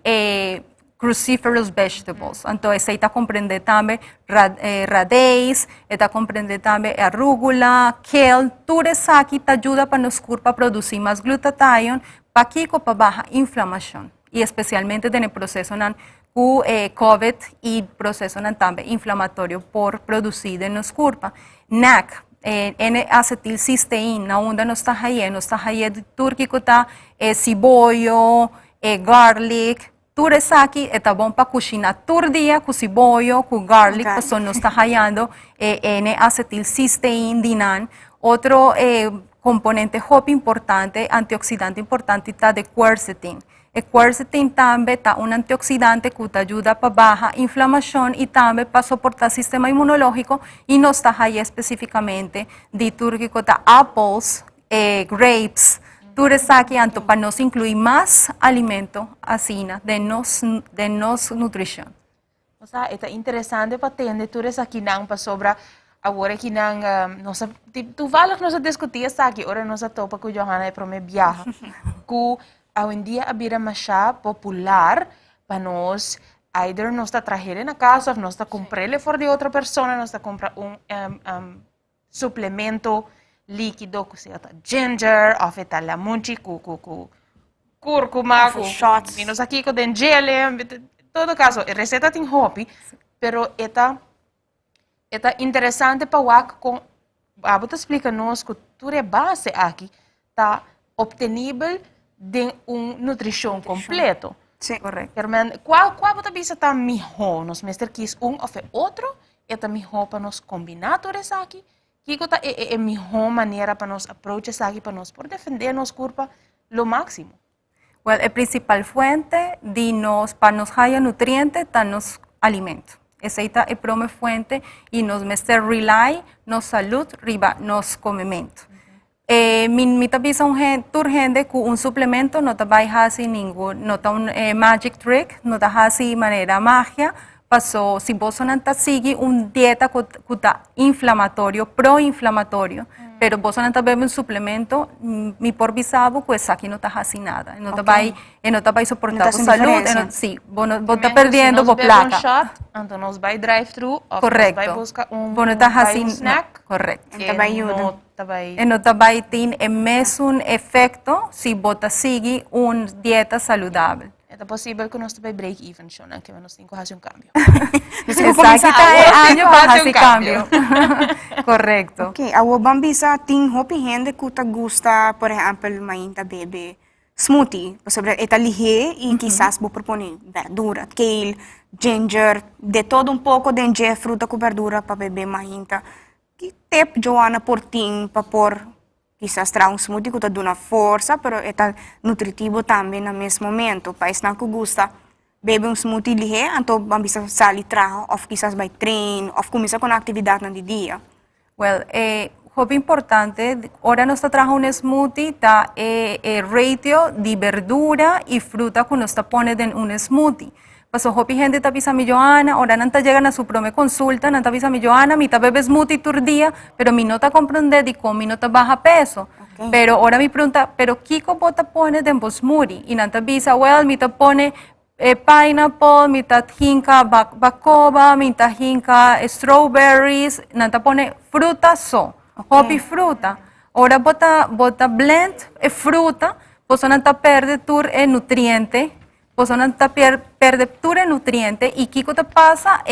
cruciferous vegetables. Entonces, aceita comprende también radéis, está comprende también arúgula, kale, turesaki te ayuda para nos curpa producir más glutathione, para kiko para baja inflamación y especialmente en el proceso COVID y proceso también inflamatorio por producir de nos curpa. NAC, N-acetilcisteína, na onda nos está ahí turquico está cibollo, garlic, turesaki, está bom para cocinar turdia, con cibollo, con garlic, pues nos está hallando N-acetilcisteína dinan. Otro componente hopi importante, antioxidante importante, está de quercetin. El quercetin también es un antioxidante que te ayuda para baja inflamación y también para soportar el sistema inmunológico y no está ahí específicamente de turquico está apples, grapes, turesaki, para nos incluir más alimento así de nos nutrición. O sea, es interesante para entender turesaki nang para sobra agora que nang nossa tu falas nós discutir aqui, ora nós topa com Johanna para me viaja. Que hoje em dia a vida mais popular para nós, either nós está trazer na casa, ou nós está comprando fora de outra pessoa, nós está comprar suplemento líquido, que seja ginger, ou está lamunchi, cúrcuma, shots. E nós aqui com dengele, todo caso, a receita tem hopi, pero é interessante para o com a bota explica-nos que tudo é base aqui está obtenível de nutrição completo. Sim, correcto. Qual bota bisa está melhor? Nos mestre quis ou outro, é melhor para nos combinar tudo isso aqui. Que é a melhor maneira para nos approach isso aqui para nos por defender nos corpo lo máximo. Well, la principal fuente de para nos haya nutrientes está nos alimentos. Esa es la primera fuente y nos mete rely, nos salud, riba, nos comimento. Mi tabisa urgente que un suplemento no te va a hacer ningún, no te un magic trick, no te hace manera magia pasó, si vos no sigue una dieta que está inflamatorio, pro-inflamatorio, pero vos no bebe un suplemento, mi por bisabo, pues aquí no estás así nada, no te va a soportar tu salud, sí, vos estás perdiendo vos placa. Shot, então nós vai drive-thru, ou correcto. vai buscar Vos no estás así, snack, correcto. Não te vai ajuda. No te va a tener un efecto si vos sigue una dieta saludable. É possível que nós também break even, Shona, que nós temos que fazer cambio. Exacto, año para hacer cambio. Correcto. Ok, a bambisa tem hopi gente que te gusta, por exemplo, mainta bebe smoothie, sobre esta ligeira e quizás vou propor verdura, kale, ginger, de todo um pouco de fruta com verdura para beber mainta. Que tip Joana por tim para por quizás trazer um smoothie que te dá uma força, pero é nutritivo também no mesmo momento. Para isso que gusta bebe um smoothie ligeiro, então vamos sair trago, ou quizás vai treino, ou começar com a atividade no dia. Well, hobby importante, ahora nos trajo un smoothie, está ratio de verdura y fruta que nos pone en un smoothie. Pasó hobby gente te avisa mi Joana, ahora no te llegan a su prome consulta, no te avisa mi Joana, mi te bebe smoothie tur día, pero mi no te comprende de cómo mi no te baja peso. Okay. Pero ahora mi pregunta, pero Kiko vos te pone en vos smoothie y no te avisa, well, mi te pone pineapple, mi te hinca bacoba, mi te hinca strawberries, no te pone fruta so. Hobby fruta. Ahora bota blend fruta, pues no te perde tur nutriente, pues no te perde tur nutriente y Kiko te pasa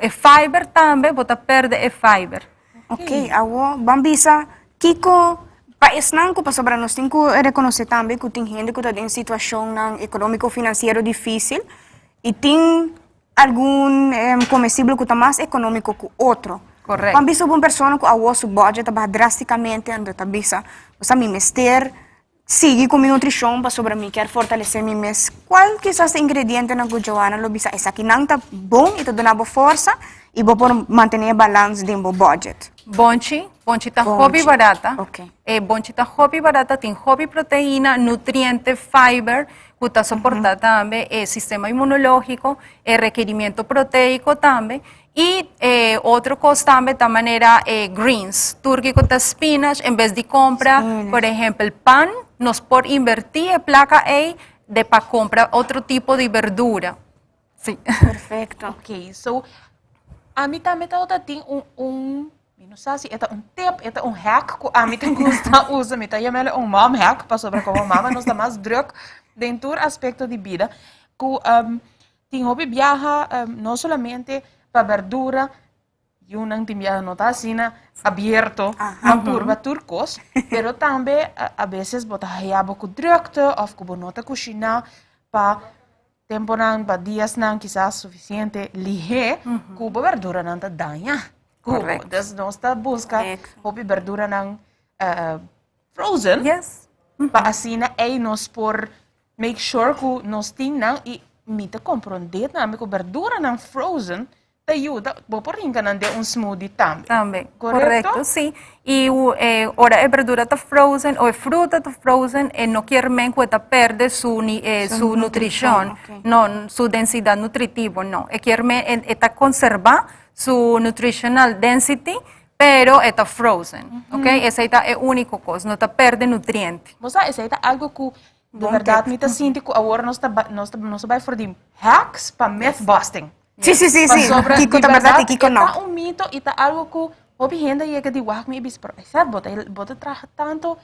fiber también, bota perde fiber. Ok, agora bambisa Kiko país não que sobre nós temos que reconhecer também que tem gente que está em situação econômico-financeira difícil e tem algum comestível que está mais econômico que outro. Correto. Quando bisa uma pessoa que o seu budget está drasticamente, anda tá bisa, você me mester, sigue com minha nutrição para sobre mim quer fortalecer meu mês. Qual que é o ingrediente na que Joana lo bisa? Essa aqui não tá bom e tá dando força e vou por manter balance dentro do budget. Bonchi está hobby barata. Okay. Bonchi está hobby barata, tem hobby proteína, nutriente, fiber, que está soportada también, sistema inmunológico, requerimiento proteico también. Y otro cosa también de manera greens, turqui con spinach, en vez de compra, por ejemplo, el pan, nos por invertir en placa A de para comprar otro tipo de verdura. Sí. Perfecto. Ok, so, a mí también tem não sei se é tip, é hack que a mim tem gosta usa, me tá chamando mom hack para sobre como mama nós está mais druk dentro do aspecto de vida, que tem hobby viaja não somente para verdura, e não tem viaja não tá assim aberto a curva turcos, pero também a vezes bota reabo com drukte ou com bonota cozinhar para tempo não, para dias não, quizás suficiente ligeiro, que a verdura não tá danha. Correct. Dus nós está busca hobby verdura não frozen. Yes. Para assim nós por make sure que nós temos e me te compreender também que verdura não frozen te ajuda por rinca não de smoothie também. Também. Correcto? Correcto, sí. Y ahora verdura está frozen o fruta está frozen no quiere men que perde su nutrición, okay. no, su densidad nutritiva, no. Quiere men está conserva su nutritional density, pero está frozen, ¿ok? Esa es la única cosa, no te perde nutriente. Mas essa é algo que de verdade me te sinto que agora nós vai for de hacks para myth busting. Sim. Kiko, na verdade, Kiko não. É mito e tá algo que hobby gente e que de wag me bis por essa bota traga tanto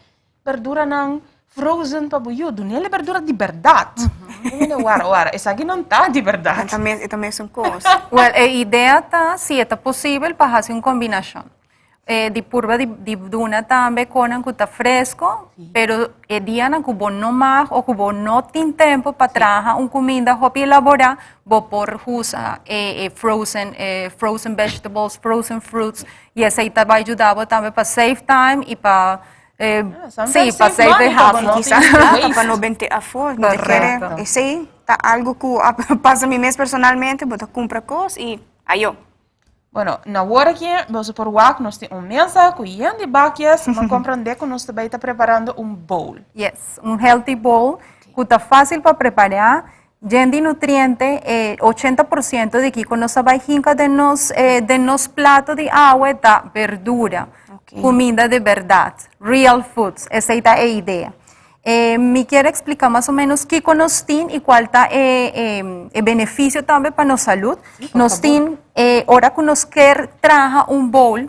verdura não frozen para buio, do nele verdura de verdade. Ora, essa aqui não tá de verdade. Também são coisas. Well, a ideia está, se é possível, para fazer uma combinação. De purva de duna também com que está fresco, pero é dia que você não mais ou que você não tem tempo para trabalhar uma comida hobby elaborar, você por usa frozen vegetables, frozen fruits, e essa aí vai ajudar também para save time e para sim, para save half, quizás para não ter a fome. Correto. Esse aí tá algo que passa a mim mesmo personalmente, você compra coisas e aí eu. Bueno, na hora que você por wak nós temos mesa com de baquias, mas compreender que nós está preparando bowl. Yes, healthy bowl que está fácil para preparar, Yendi nutriente, 80% de aquí con nos abajinca de nos plato de agua da verdura, comida de verdad, real foods, esa es la idea. Me quiere explicar más o menos qué con nos tin y cuál está el beneficio también para nuestra salud. Nos tin, ahora que nos quer traja un bowl,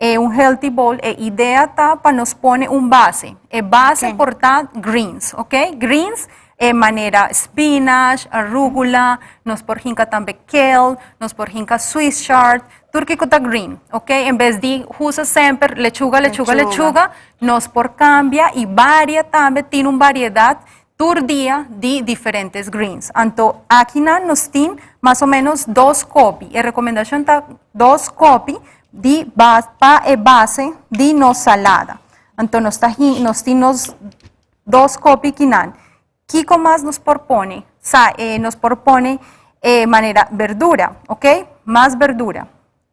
un healthy bowl, idea está para nos pone un base. Base porta greens, ¿ok? Greens, manera spinach, arugula, nos por hinca también kale, nos por hinca Swiss chard, turquicota green, ¿ok? En vez de usa siempre lechuga, nos por cambia y varia también tiene una variedad día de diferentes greens. Anto aquí nos tiene más o menos 2 copias. La recomendación está 2 copias de base de no salada. Anto nos tiene 2 copias que ¿qué más nos propone? Nos propone manera verdura, ¿ok? Más verdura.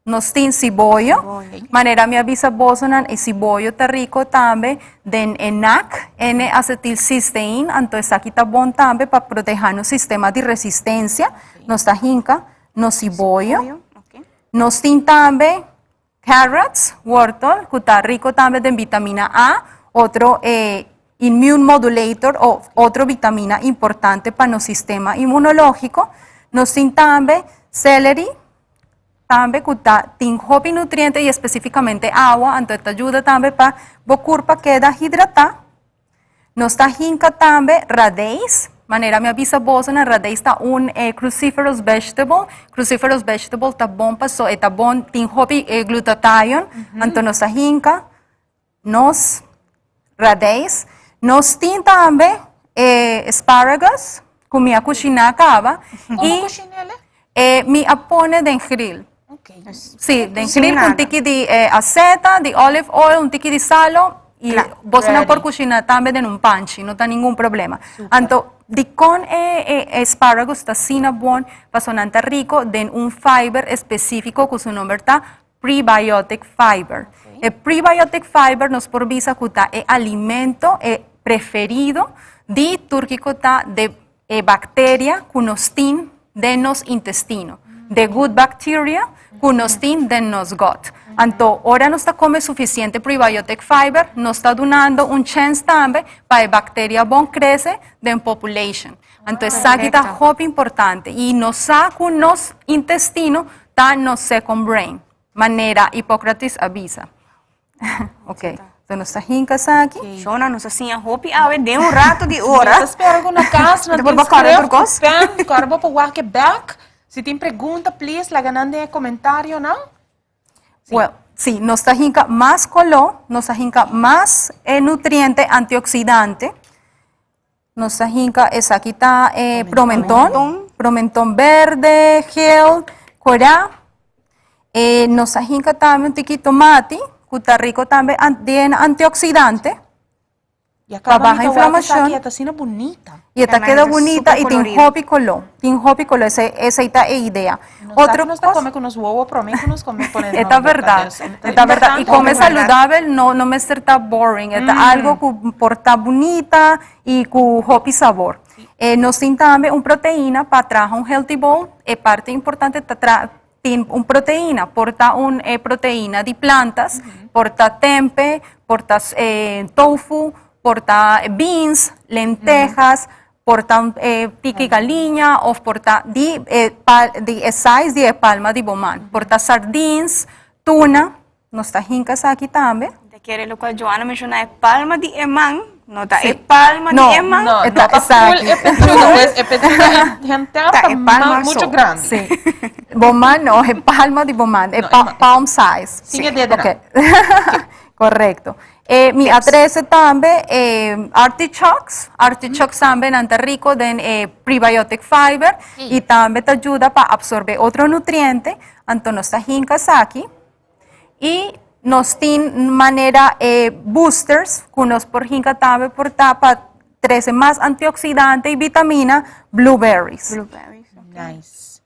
Nos tiene cibollo, manera mi avisa bosonan y cibollo está rico también, den NAC, N-acetilcisteína, entonces aquí está bon también para proteger el sistema de resistencia, nos está hinca, nos cibollo, nos tiene también carrots, wortel, que está rico también de vitamina A, otro immune modulator o otra vitamina importante para nuestro sistema inmunológico. Nos tiene también celery, también que tiene nutrientes y específicamente agua, entonces ayuda también para que curpa queda hidratada. Nos está hinca también radeiz, manera me avisa vos en radeiz está un cruciferous vegetable está bon para so, está bon tiene glutathione, entonces nos está hinca, nos radeiz. Nos tiene también asparagus, comida cocina acaba. ¿Cómo cochinele? Me apone de grill. Okay. Sí, de grill con un tiki de aceta, de olive oil, un tiki de salo. Y vos no por cocinar también en un panchi, no está ningún problema. Entonces, de con asparagus está sin bon, pasonante rico, de un fiber específico que su nombre está prebiotic fiber. El prebiotic fiber nos provisa que el alimento preferido de turquicota de bacteria que nos tiene de nos intestino, de good bacteria que nos tiene de nos gut. Entonces, ahora no está come suficiente prebiotic fiber, nos está donando un chance también para que bacteria bon crece de population. Entonces, aquí está muy importante y nos saca nos intestino, está nos second brain, manera Hipócrates avisa. Ok, entonces nos está hincas aquí. Shona, nos hacía hopi a ver de un rato de hora. Eu espero na casa, não tem escrever, carbo para walk back. Se tem pergunta, please, la ganando en comentario, ¿no? Sí. Well, sí, nos está hinca más color, nos está hinca más nutriente antioxidante. Nos está hinca, esa aquí está promentón verde, gel, corá. Nos está hinca también un tiquito tomate. Está rico también tiene antioxidante para baja inflamación y está bonita y esta queda bonita y tiene hopi color, esa es la idea. Otro nos come con los huevos promenos come con el esta verdad y come saludable no me está boring está algo que porta bonita y con hopi sabor. Nos tiene también una proteína para trabajar un healthy bowl, parte importante tiene una proteína, porta una proteína de plantas, porta tempe, porta tofu, porta beans, lentejas, porta pique galinha o porta de size de palma de bomán, porta sardines, tuna, nos está hincas aquí también. Te quiere lo cual Joana mencionó es palma de emán. No está palma de emán. No, está palma mucho grande. Sí. Bomán no, es palma de bomán, es palm size. Sí, okay. Correcto. Mi atrece también artichokes también ante rico de prebiotic fiber y también te ayuda para absorber otro nutriente, entonces nos está hincas aquí y nos tiene manera boosters, que nos por hinca también por tapa 13 más antioxidante y vitamina, blueberries. Nice.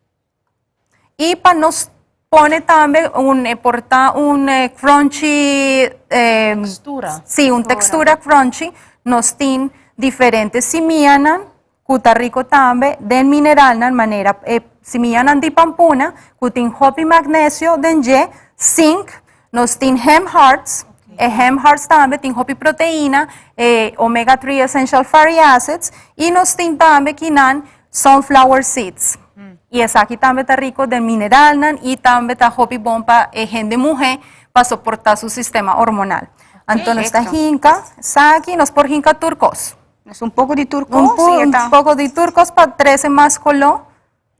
Y para nos pone también porta un crunchy textura. Sí, una textura crunchy, nos tiene diferentes simianan, kuta rico tambe den mineral nan manera simian di pampuna kutin hopi magnesio den je zinc nos tin hem hearts hem hearts tambe tin hopi proteína omega 3 essential fatty acids y nos tin tambe kinan sunflower seeds. Y esa aquí también está rico de mineral nan y también está hopi bomba gente mujer para soportar su sistema hormonal. Entonces esta jinca, aquí nos por jinca turcos. Es un poco de turco. Un poco de turcos para 13 más color,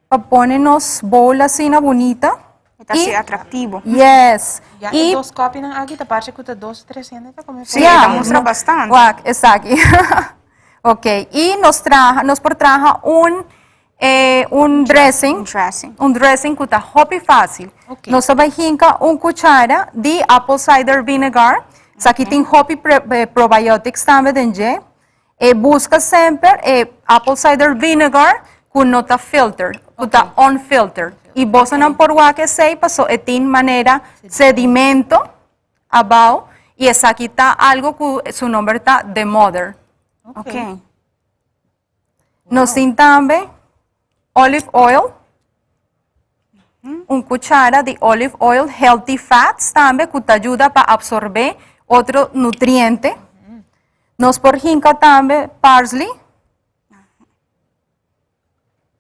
para ponernos bola así una bonita. Está así atractivo. Yes. Ya, y dos copias aquí, te parece que te 200-300 como Sí, muestra bastante. Guac, exacto. Ok, y nos traja un dressing. Un dressing que está hopi fácil. Okay. Nos va a un cuchara de apple cider vinegar. Aquí tiene hopi probiotics también de busca siempre apple cider vinegar con nota filter, que está unfiltered. Y vos no por que sei pasó etin manera sedimento abajo y esa aquí está algo que su nombre está The Mother. Ok. Nos tin también olive oil, un cuchara de olive oil, healthy fats también que te ayuda para absorber otro nutriente. Nos por jinca también parsley.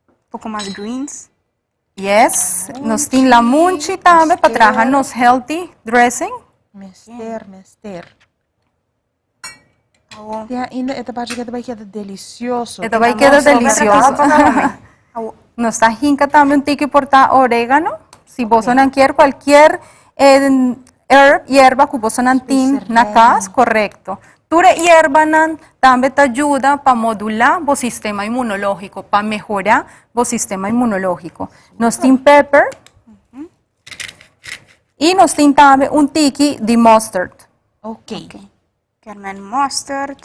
Un poco más greens. Yes, nos tin la munchi también para trabajarnos healthy dressing. Mester. Ja, ainda esta parte que vai quedar delicioso. Esto va a quedar delicioso. Nos está jinca también un tiki porta orégano. Si vos no quieres cualquier hierba que vos no tin na casa, correcto. Ture hierba también te ayuda para modular el sistema inmunológico, para mejorar el sistema inmunológico. Nos tin pepper y nos tin también un tiki de mustard. Ok. Caramel mustard.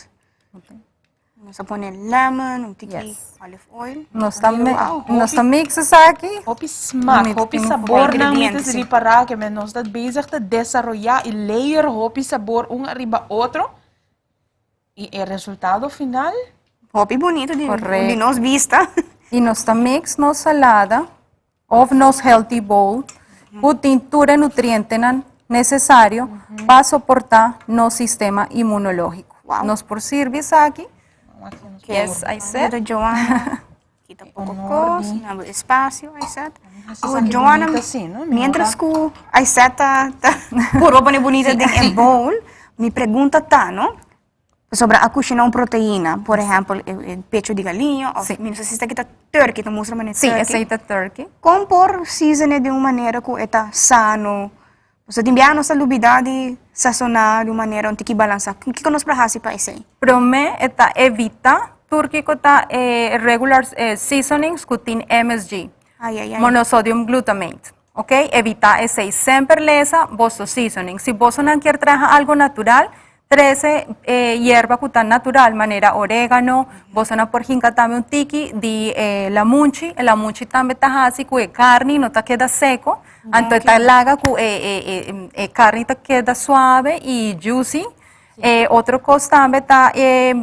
Nos pone lemon, un tiki olive oil. Nos está mixes aquí. Hopi smaak, hopi sabor na ingredientes. mitas reparar que nos está bezig te desarrollar y layer hopi sabor un arriba otro. Y el resultado final, Hopi bonito de Correcto. nos vista. Y nos está mix nos salada of nos healthy bowl con tintura nutriente necesario para soportar nos sistema inmunológico. Wow. Nos por servir aquí. Yes, I said. Pero Joana, quita poco cosa, no espacio, I said. Así Joana, bonita assim, não? mientras que I said por roupa bonita de bowl, me pergunta no? Sobre a cozinhar uma proteína, por exemplo, el pecho de galinha, ou Sim. necessita que tá turkey, tá mostra maneira Sí, turkey. aceita turkey. Como por season de uma maneira que está sano, você tem a nossa salubridade sazonal de uma maneira onde que balançar. O que nós para para isso aí? Prome está evita turkey que está regular seasonings que tem MSG. Ai. Monosodium glutamate. ¿Ok? Evita ese siempre lesa vuestro seasoning. Si vos no quieres trabajar algo natural, 13 hierba que tan natural, manera orégano, vos no por jinca también un tiki de la munchi también está así que carne no te queda seco, entonces está laga que carne te queda suave y juicy. Otro cosa también está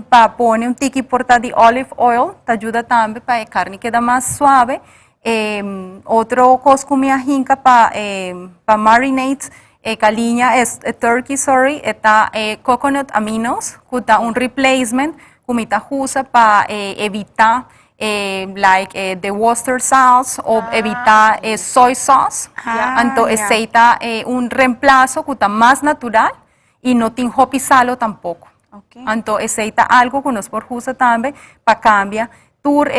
para poner un tiki porta de olive oil, te ayuda también para que carne queda más suave. Otro cosa que me jinca para marinate caliña es turkey, está coconut aminos, que está un replacement, que me usa para evitar the Worcester sauce o evitar soy sauce. Entonces, está un reemplazo que está más natural y no tiene hopi salo tampoco. Entonces, está algo que nos por usa también para cambiar tur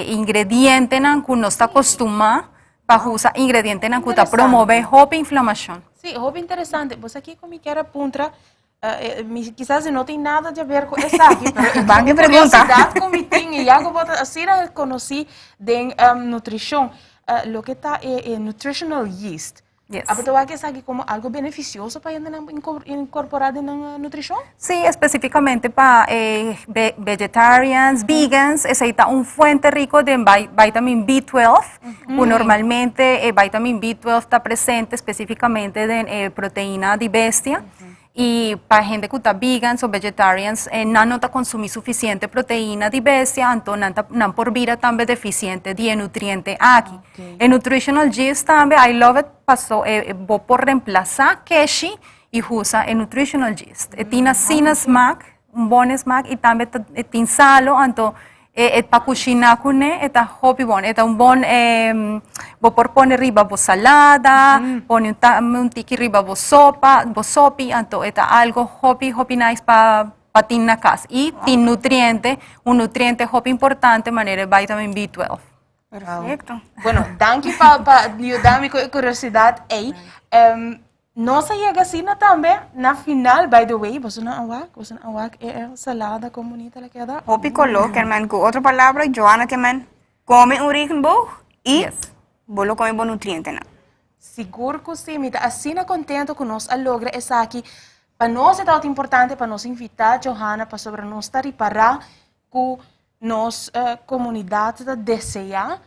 ingrediente que no está acostumbrado para usar ingrediente que promueve hopi inflamación. sim, roupa interessante. Você aqui como que era puntra, quizás não tem nada a ver com essa aqui, mas Van que curiosidade como tem e algo assim eu conheci de nutrição, lo que está nutritional yeast. Yes. ¿Apetece que es aquí como algo beneficioso para incorporar en la nutrición? Sí, específicamente para vegetarians, vegans, necesita un fuente rico de vitamin B12, que normalmente vitamin B12 está presente específicamente en proteína de bestia, y para gente que está vegans o vegetarians, no nota consumir suficiente proteína de bestia, entonces no por vida también deficiente de nutriente aquí. En Nutritional Gist también, I love it, pasó, voy por reemplazar keshi y usa el Nutritional Gist. Tiene sin snack, un buen snack y también tiene salo, entonces para cocinar con él, está hobby bon, está un bon, voy por poner riba vos salada, pone un tiki riba vos sopa, vos sopi, entonces está algo hobby nice para tin na casa. Y tin nutriente, un nutriente hobby importante, manera de vitamin B12. Perfecto. Bueno, danke para ayudarme con curiosidad. No se llega así también, na final, by the way, vos una awak, salada como bonita le queda. Hopi coloca, man, con otra palabra, Johanna, que man, come un rico y bolo come buen nutriente, ¿no? Seguro que sim, está assim contento que nós logra essa aqui. Para nós é tão importante para nós invitar Johanna para sobre nós estar reparar que nós comunidade deseja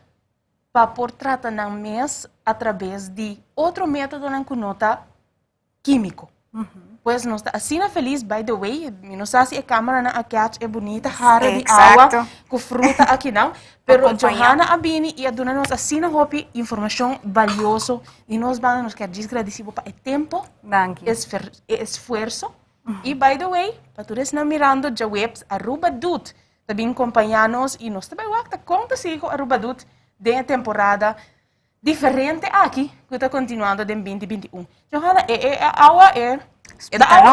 para por tratar na mês através de outro método que nota químico. Pues nós assim feliz, by the way, não sei se a câmera na aqui é bonita, rara de água, com fruta aqui não, pero Johanna Abini e a dona nós assim hopi informação valiosa e nós vamos nos quer agradecer para o tempo, esforço e by the way, para todos não mirando já webs @dut, também acompanhar-nos e nós também wakta conta sigo @dut de temporada diferente aqui que está continuando em 2021. Johanna, agua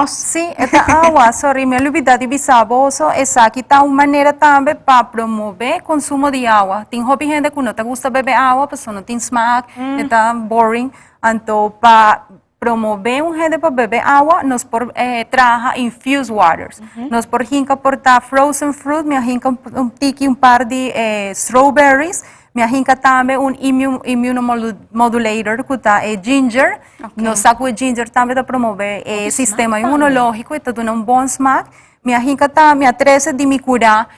Sí, esta agua, sorry, me olvidé de bisaboso, esa aquí está una manera también para promover consumo de agua. Tengo gente que no te gusta beber agua, pues no tiene smack, está boring, entonces para promover un gente para beber agua, nos por traja infused waters, nos por hinca portar frozen fruit, me hinca un par de strawberries, me hinca también un immunomodulator que está ginger, nos saco el ginger también para promover el sistema inmunológico y está dando un buen smack, me hinca también me 13 de mi cura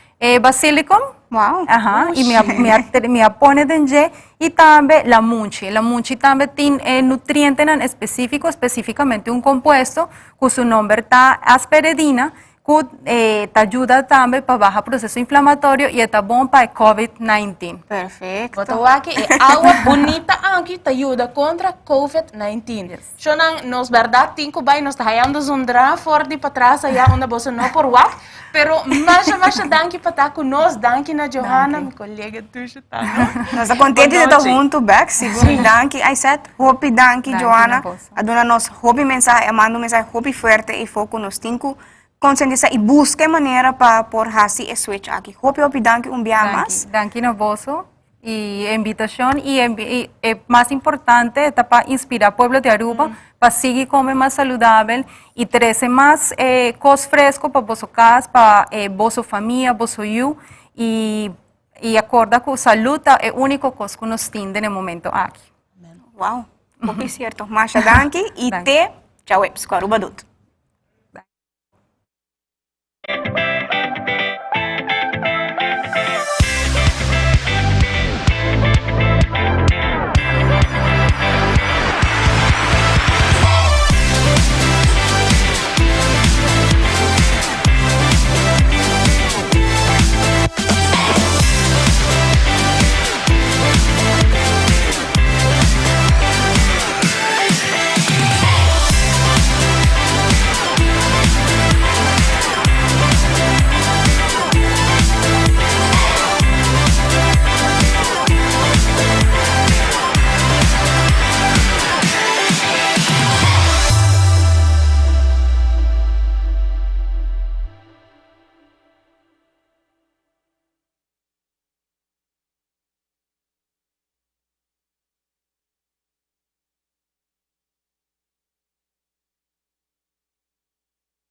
basilicum, wow, y me pone dentro y también la munchi también tiene nutrientes específicamente un compuesto cuyo nombre está asperidina, que te ayuda también para bajar proceso inflamatorio y está bueno para el COVID-19. Perfecto. Botou aqui agua bonita aqui te ayuda contra COVID-19. Yo nos verdad tinko bay nos tahayam dos undra for di patrasa ya onda bosa no por wak, pero masha danke pataku nos danke na Johanna, mi colega tuyo tá. Nós estamos contentes de estar junto back, segundo danke, I said, hopi danke Johanna, a dona nos hopi mensaje, manda mensaje hopi fuerte e foco nos tinko conscientizar y busque manera para por así switch aquí. Hopi danke un día más. Danke no boso y invitación y más importante está para inspirar pueblo de Aruba para seguir comer más saludable y 13 más cos fresco para vosso casa, para vosso familia, vosso you y acorda que salud es único cos que nos tiene en el momento aquí. Wow, hopi cierto. Masha danke y te chao webs con Aruba Dut.